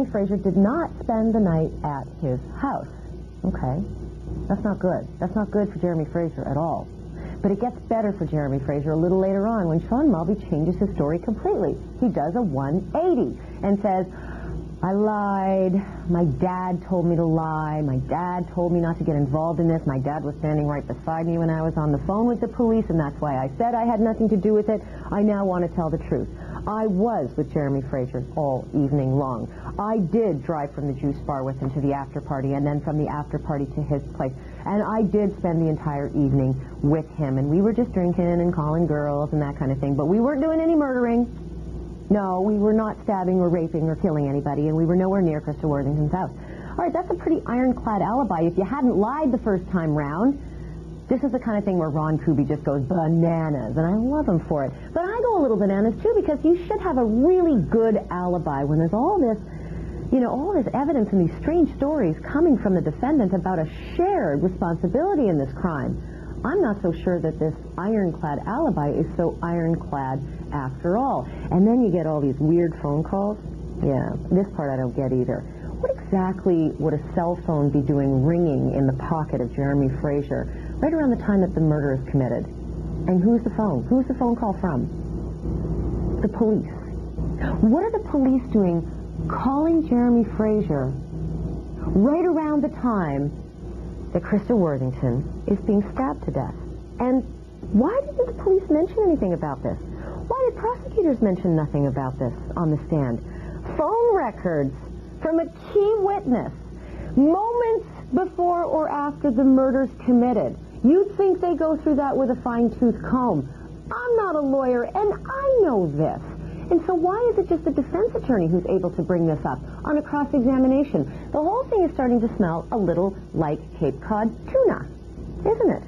Frazier did not spend the night at his house. Okay, that's not good. That's not good for Jeremy Frazier at all. But it gets better for Jeremy Frazier a little later on when Shawn Mulvey changes his story completely. He does a 180 and says, I lied. My dad told me to lie. My dad told me not to get involved in this. My dad was standing right beside me when I was on the phone with the police, and that's why I said I had nothing to do with it. I now want to tell the truth. I was with Jeremy Frazier all evening long. I did drive from the juice bar with him to the after party, and then from the after party to his place. And I did spend the entire evening with him, and we were just drinking and calling girls and that kind of thing. But we weren't doing any murdering. No, we were not stabbing or raping or killing anybody, and we were nowhere near Christa Worthington's house. All right, that's a pretty ironclad alibi. If you hadn't lied the first time round, this is the kind of thing where Ron Kuby just goes bananas, and I love him for it. But I go a little bananas, too, because you should have a really good alibi when there's all this, all this evidence and these strange stories coming from the defendant about a shared responsibility in this crime. I'm not so sure that this ironclad alibi is so ironclad after all. And then you get all these weird phone calls. Yeah, this part I don't get either. What exactly would a cell phone be doing ringing in the pocket of Jeremy Frazier right around the time that the murder is committed? And who's the phone? Who's the phone call from? The police. What are the police doing calling Jeremy Frazier right around the time that Christa Worthington is being stabbed to death? And why didn't the police mention anything about this? Why did prosecutors mention nothing about this on the stand? Phone records from a key witness moments before or after the murder's committed. You'd think they go through that with a fine-tooth comb. I'm not a lawyer, and I know this. And so why is it just the defense attorney who's able to bring this up on a cross-examination? The whole thing is starting to smell a little like Cape Cod tuna, isn't it?